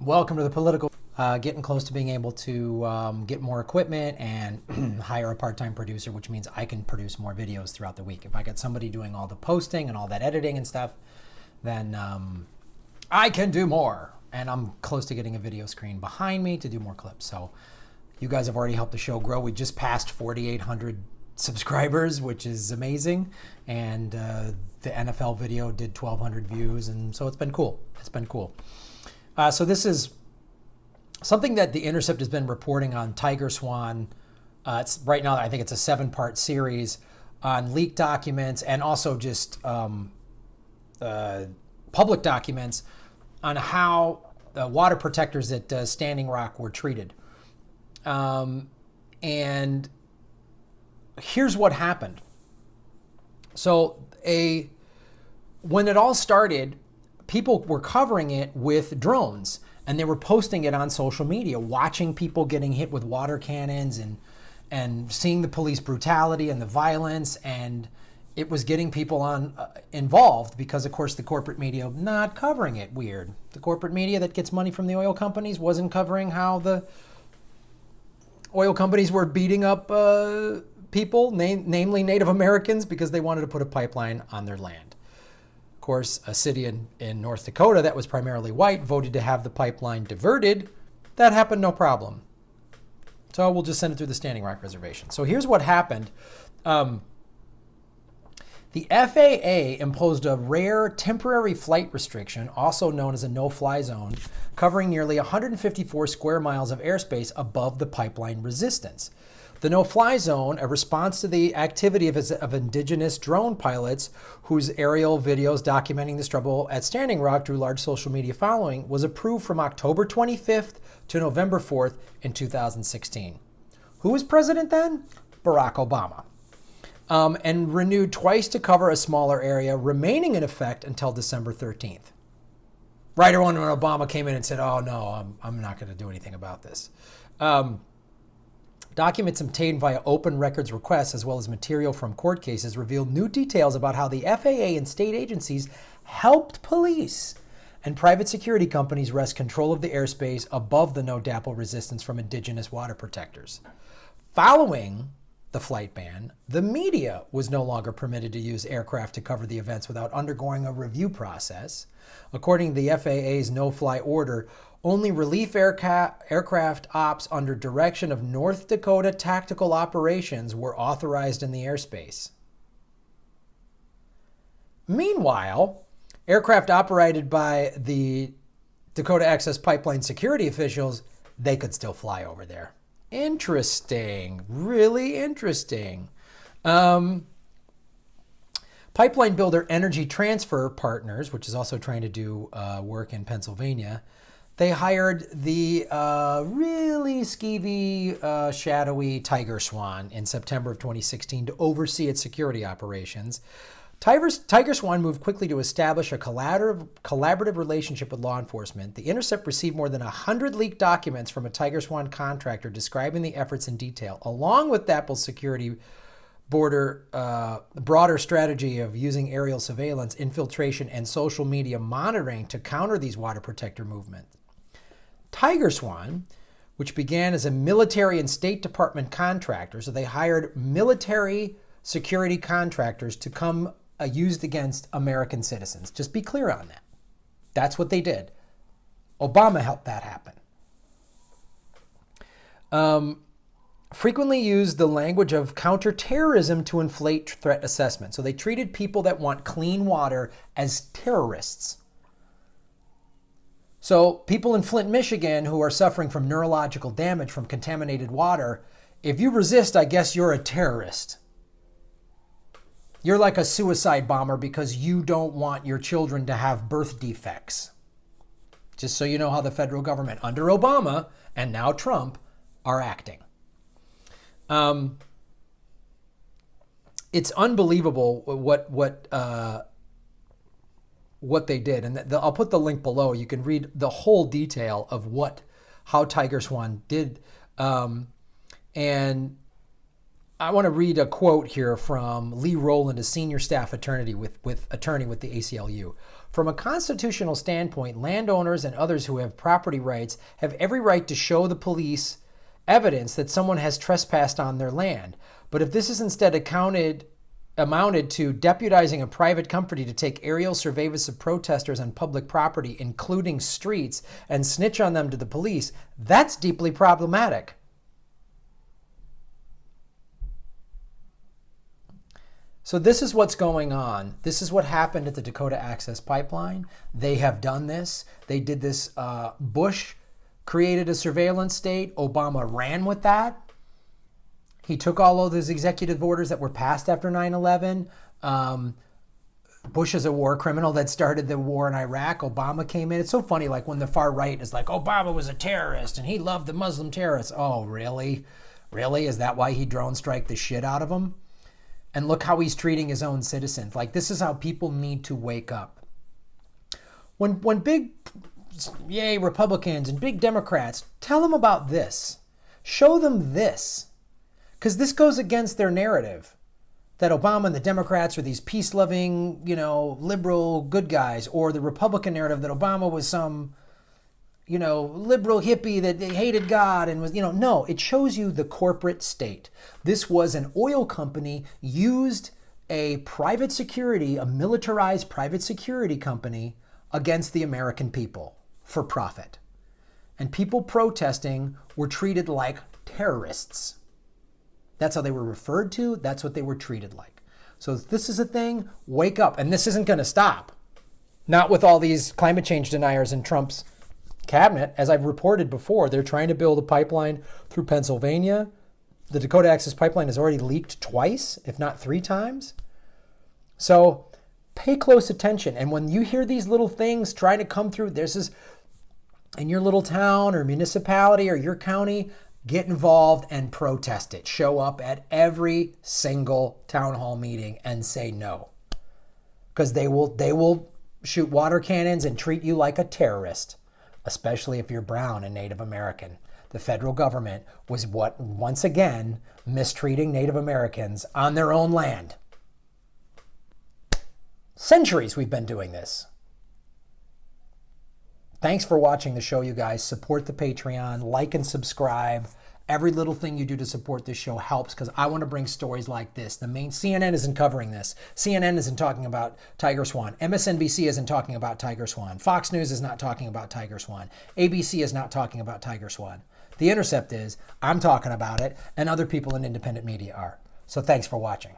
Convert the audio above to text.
Welcome to the political. Getting close to being able to get more equipment and hire a part-time producer, which means I can produce more videos throughout the week. If I get somebody doing all the posting and all that editing and stuff, then I can do more. And I'm close to getting a video screen behind me to do more clips. So you guys have already helped the show grow. We just passed 4,800 subscribers, which is amazing. And the NFL video did 1,200 views. And so it's been cool. It's been cool. So this is something that The Intercept has been reporting on TigerSwan. It's right now, I think it's a 7-part series on leaked documents and also just public documents on how the water protectors at Standing Rock were treated. And here's what happened. So when it all started, people were covering it with drones and they were posting it on social media, watching people getting hit with water cannons and seeing the police brutality and the violence. And it was getting people involved because, of course, the corporate media not covering it. Weird. The corporate media that gets money from the oil companies wasn't covering how the oil companies were beating up people, namely Native Americans, because they wanted to put a pipeline on their land. Of course, a city in North Dakota that was primarily white voted to have the pipeline diverted. That happened no problem. So we'll just send it through the Standing Rock Reservation. So here's what happened. The FAA imposed a rare temporary flight restriction, also known as a no-fly zone, covering nearly 154 square miles of airspace above the pipeline resistance. The no-fly zone, a response to the activity of indigenous drone pilots whose aerial videos documenting the struggle at Standing Rock drew large social media following, was approved from October 25th to November 4th in 2016. Who was president then? Barack Obama. And renewed twice to cover a smaller area, remaining in effect until December 13th. Right around when Obama came in and said, oh no, I'm not going to do anything about this. Documents obtained via open records requests, as well as material from court cases, revealed new details about how the FAA and state agencies helped police and private security companies wrest control of the airspace above the no DAPL resistance from indigenous water protectors. Following the flight ban, the media was no longer permitted to use aircraft to cover the events without undergoing a review process. According to the FAA's no-fly order, only relief aircraft ops under direction of North Dakota Tactical Operations were authorized in the airspace. Meanwhile, aircraft operated by the Dakota Access Pipeline security officials, they could still fly over there. Interesting. Really interesting. Pipeline builder Energy Transfer Partners, which is also trying to do work in Pennsylvania, they hired the really skeevy, shadowy TigerSwan in September of 2016 to oversee its security operations. TigerSwan moved quickly to establish a collaborative relationship with law enforcement. The Intercept received more than 100 leaked documents from a TigerSwan contractor describing the efforts in detail, along with DAPL's security broader strategy of using aerial surveillance, infiltration, and social media monitoring to counter these water protector movements. TigerSwan, which began as a military and State Department contractor, so they hired military security contractors to come used against American citizens. Just be clear on that. That's what they did. Obama helped that happen. Frequently used the language of counterterrorism to inflate threat assessment. So they treated people that want clean water as terrorists. So people in Flint, Michigan, who are suffering from neurological damage from contaminated water, if you resist, I guess you're a terrorist. You're like a suicide bomber because you don't want your children to have birth defects. Just so you know how the federal government under Obama and now Trump are acting. It's unbelievable what they did. And I'll put the link below. You can read the whole detail of how TigerSwan did. And I want to read a quote here from Lee Rowland, a senior staff attorney with the ACLU. From a constitutional standpoint, landowners and others who have property rights have every right to show the police evidence that someone has trespassed on their land. But if this is instead amounted to deputizing a private company to take aerial surveillance of protesters on public property, including streets, and snitch on them to the police, that's deeply problematic. So this is what's going on. This is what happened at the Dakota Access Pipeline. They have done this. They did this. Bush created a surveillance state. Obama ran with that. He took all of those executive orders that were passed after 9/11. Bush is a war criminal that started the war in Iraq. Obama came in. It's so funny, like when the far right is like, Obama was a terrorist and he loved the Muslim terrorists. Oh, really? Really? Is that why he drone strike the shit out of them? And look how he's treating his own citizens. Like, this is how people need to wake up. When big, Republicans and big Democrats, tell them about this. Show them this. Because this goes against their narrative that Obama and the Democrats are these peace-loving, liberal good guys, or the Republican narrative that Obama was some, liberal hippie that hated God and was, no, it shows you the corporate state. This was an oil company used a private security, a militarized private security company against the American people for profit. And people protesting were treated like terrorists. That's how they were referred to. That's what they were treated like. So if this is a thing, wake up. And this isn't going to stop. Not with all these climate change deniers in Trump's cabinet. As I've reported before, they're trying to build a pipeline through Pennsylvania. The Dakota Access Pipeline has already leaked twice, if not 3 times. So pay close attention. And when you hear these little things trying to come through, this is in your little town or municipality or your county, get involved and protest it. Show up at every single town hall meeting and say no. Because they will shoot water cannons and treat you like a terrorist, especially if you're brown and Native American. The federal government was once again mistreating Native Americans on their own land. Centuries we've been doing this. Thanks for watching the show, you guys. Support the Patreon, like and subscribe. Every little thing you do to support this show helps because I want to bring stories like this. The main CNN isn't covering this. CNN isn't talking about TigerSwan. MSNBC isn't talking about TigerSwan. Fox News is not talking about TigerSwan. ABC is not talking about TigerSwan. The Intercept is. I'm talking about it, and other people in independent media are. So thanks for watching.